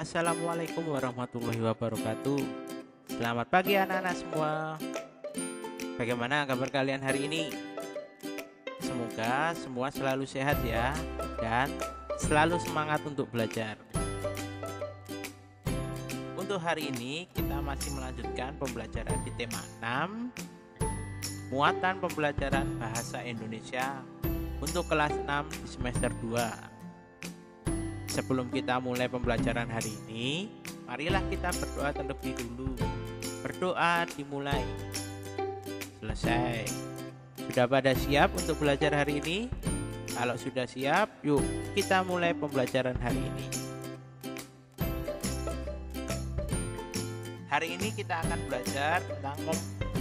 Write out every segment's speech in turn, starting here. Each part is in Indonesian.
Assalamualaikum warahmatullahi wabarakatuh. Selamat pagi anak-anak semua. Bagaimana kabar kalian hari ini? Semoga semua selalu sehat ya, dan selalu semangat untuk belajar. Untuk hari ini kita masih melanjutkan pembelajaran di tema 6, muatan pembelajaran bahasa Indonesia untuk kelas 6 di semester 2. Sebelum kita mulai pembelajaran hari ini, marilah kita berdoa terlebih dulu. Berdoa dimulai. Selesai. Sudah pada siap untuk belajar hari ini? Kalau sudah siap, yuk kita mulai pembelajaran hari ini. Hari ini kita akan belajar tentang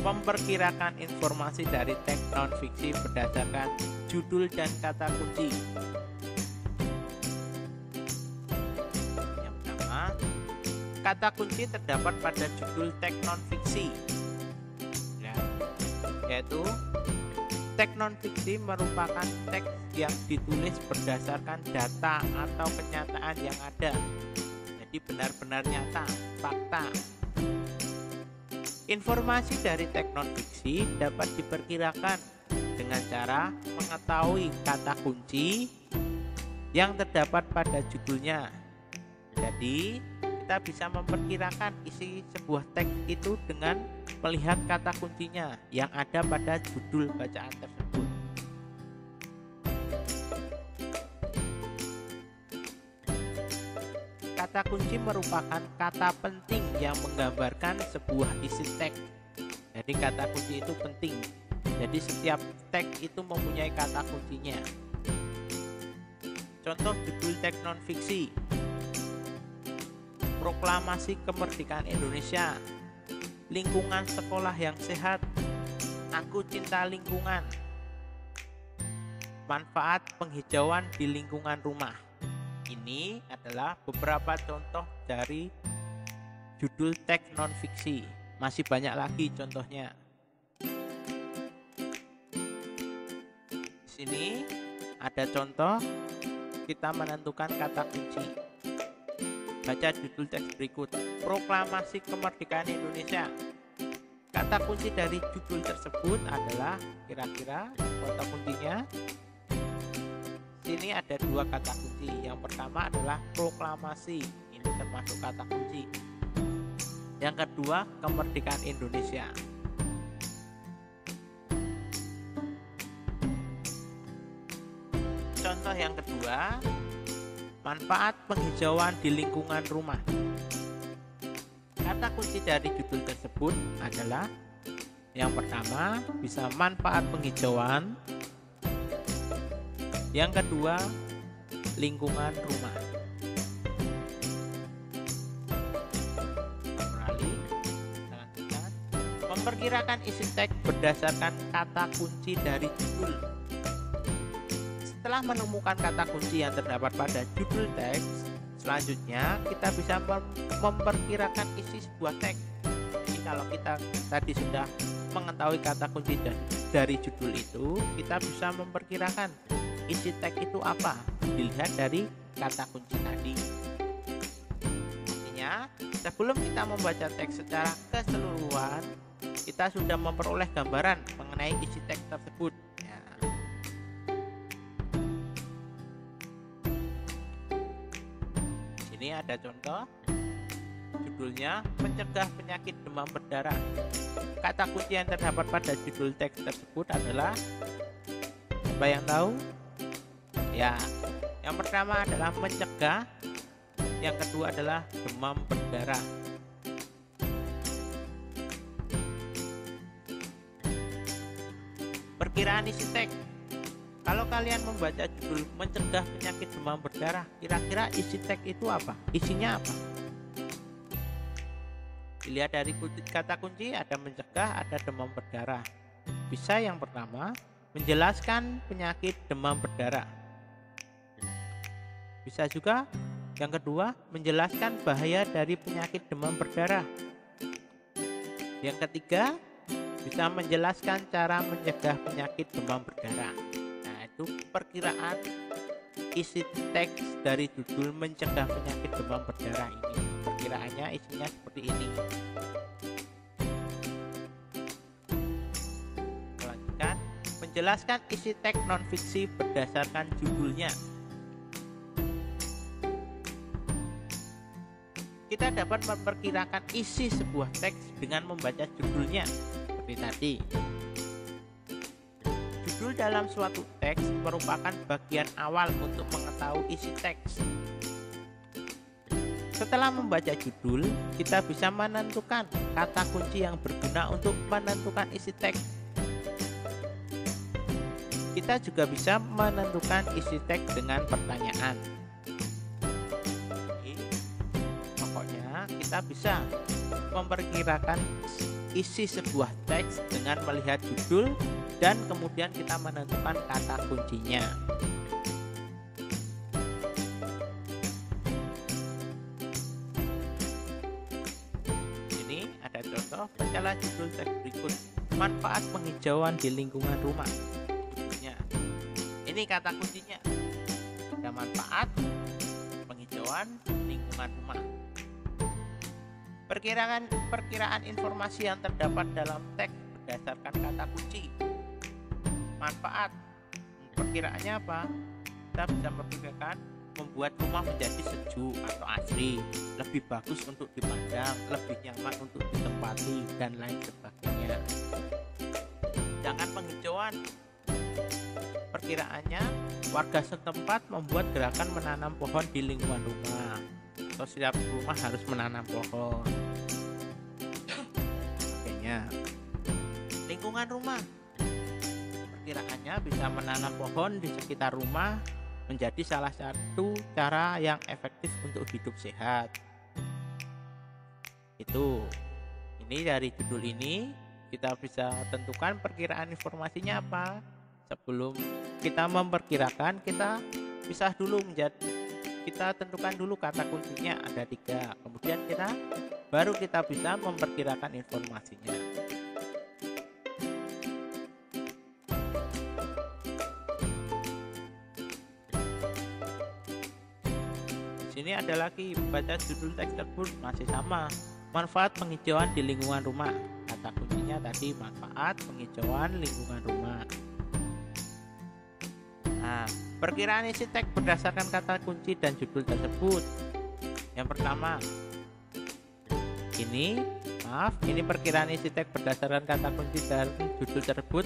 memperkirakan informasi dari teks non-fiksi berdasarkan judul dan kata kunci. Kata kunci terdapat pada judul teks non-fiksi, ya, yaitu teks non-fiksi merupakan teks yang ditulis berdasarkan data atau kenyataan yang ada, jadi benar-benar nyata, fakta. Informasi dari teks non-fiksi dapat diperkirakan dengan cara mengetahui kata kunci yang terdapat pada judulnya. Jadi kita bisa memperkirakan isi sebuah teks itu dengan melihat kata kuncinya yang ada pada judul bacaan tersebut. Kata kunci merupakan kata penting yang menggambarkan sebuah isi teks. Jadi kata kunci itu penting. Jadi setiap teks itu mempunyai kata kuncinya. Contoh judul teks non-fiksi: Proklamasi Kemerdekaan Indonesia, Lingkungan Sekolah yang Sehat, Aku Cinta Lingkungan, Manfaat Penghijauan di Lingkungan Rumah. Ini adalah beberapa contoh dari judul teks non-fiksi. Masih banyak lagi contohnya. Di sini ada contoh kita menentukan kata kunci. Baca judul teks berikut: Proklamasi Kemerdekaan Indonesia. Kata kunci dari judul tersebut adalah kira-kira kata kuncinya. Sini ada dua kata kunci. Yang pertama adalah proklamasi. Ini termasuk kata kunci. Yang kedua, kemerdekaan Indonesia. Contoh yang kedua, manfaat penghijauan di lingkungan rumah. Kata kunci dari judul tersebut adalah yang pertama bisa manfaat penghijauan, yang kedua lingkungan rumah. Beralih, lanjutkan. Memperkirakan isi teks berdasarkan kata kunci dari judul. Setelah menemukan kata kunci yang terdapat pada judul teks, selanjutnya kita bisa memperkirakan isi sebuah teks. Jadi kalau kita tadi sudah mengetahui kata kunci dari judul itu, kita bisa memperkirakan isi teks itu apa dilihat dari kata kunci tadi. Artinya, sebelum kita membaca teks secara keseluruhan, kita sudah memperoleh gambaran mengenai isi teks tersebut. Ini ada contoh, judulnya mencegah penyakit demam berdarah. Kata kunci yang terdapat pada judul teks tersebut adalah, apa yang tahu? Ya, yang pertama adalah mencegah, yang kedua adalah demam berdarah. Perkiraan isi teks. Kalau kalian membaca judul mencegah penyakit demam berdarah, kira-kira isi teks itu apa? Isinya apa? Dilihat dari kata kunci, ada mencegah, ada demam berdarah. Bisa yang pertama, menjelaskan penyakit demam berdarah. Bisa juga yang kedua, menjelaskan bahaya dari penyakit demam berdarah. Yang ketiga, bisa menjelaskan cara mencegah penyakit demam berdarah. Itu perkiraan isi teks dari judul mencegah penyakit demam berdarah ini. Perkiraannya isinya seperti ini. Lanjutkan, menjelaskan isi teks non-fiksi berdasarkan judulnya. Kita dapat memperkirakan isi sebuah teks dengan membaca judulnya. Seperti tadi, judul dalam suatu teks merupakan bagian awal untuk mengetahui isi teks. Setelah membaca judul, kita bisa menentukan kata kunci yang berguna untuk menentukan isi teks. Kita juga bisa menentukan isi teks dengan pertanyaan. Pokoknya kita bisa memperkirakan isi sebuah teks dengan melihat judul dan kemudian kita menentukan kata kuncinya. Ini ada contoh, bacalah judul teks berikut. Manfaat penghijauan di lingkungan rumah. Judulnya. Ini kata kuncinya. Ada manfaat penghijauan lingkungan rumah. Perkiraan informasi yang terdapat dalam teks berdasarkan kata kunci. Manfaat, perkiraannya apa? Kita bisa memperkirakan membuat rumah menjadi sejuk atau asri, lebih bagus untuk dipandang, lebih nyaman untuk ditempati, dan lain sebagainya. Sedangkan penghijauan, perkiraannya warga setempat membuat gerakan menanam pohon di lingkungan rumah, atau setiap rumah harus menanam pohon. Makanya lingkungan rumah, perkiraannya bisa menanam pohon di sekitar rumah menjadi salah satu cara yang efektif untuk hidup sehat. Ini dari judul ini kita bisa tentukan perkiraan informasinya apa. Sebelum kita memperkirakan, kita pisah dulu kita tentukan dulu kata kuncinya ada 3. Kemudian baru kita bisa memperkirakan informasinya. Di sini ada lagi, baca judul teks tersebut, masih sama. Manfaat penghijauan di lingkungan rumah. Kata kuncinya tadi manfaat penghijauan lingkungan rumah. Nah, perkiraan isi teks berdasarkan kata kunci dan judul tersebut. Yang pertama, ini perkiraan isi teks berdasarkan kata kunci dan judul tersebut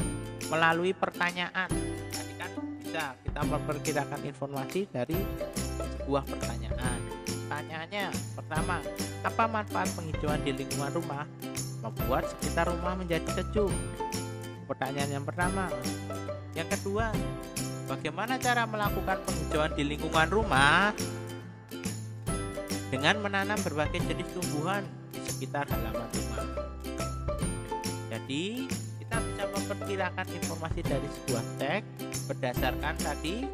melalui pertanyaan. Tadi kan bisa kita memperkirakan informasi dari sebuah pertanyaan. Pertanyaannya pertama, apa manfaat penghijauan di lingkungan rumah? Membuat sekitar rumah menjadi sejuk. Pertanyaan yang pertama. Yang kedua, bagaimana cara melakukan penghijauan di lingkungan rumah? Dengan menanam berbagai jenis tumbuhan di sekitar halaman rumah. Jadi, kita bisa memperkirakan informasi dari sebuah teks berdasarkan tadi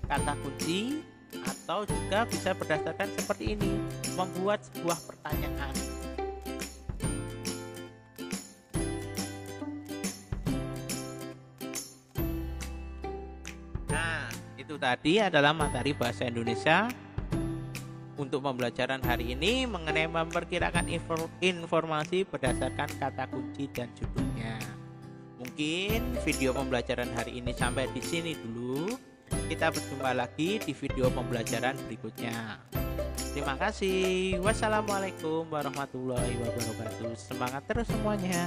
kata kunci, atau juga bisa berdasarkan seperti ini, membuat sebuah pertanyaan. Nah, itu tadi adalah materi bahasa Indonesia untuk pembelajaran hari ini mengenai memperkirakan informasi berdasarkan kata kunci dan judulnya. Mungkin video pembelajaran hari ini sampai di sini dulu. Kita berjumpa lagi di video pembelajaran berikutnya. Terima kasih. Wassalamualaikum warahmatullahi wabarakatuh. Semangat terus semuanya.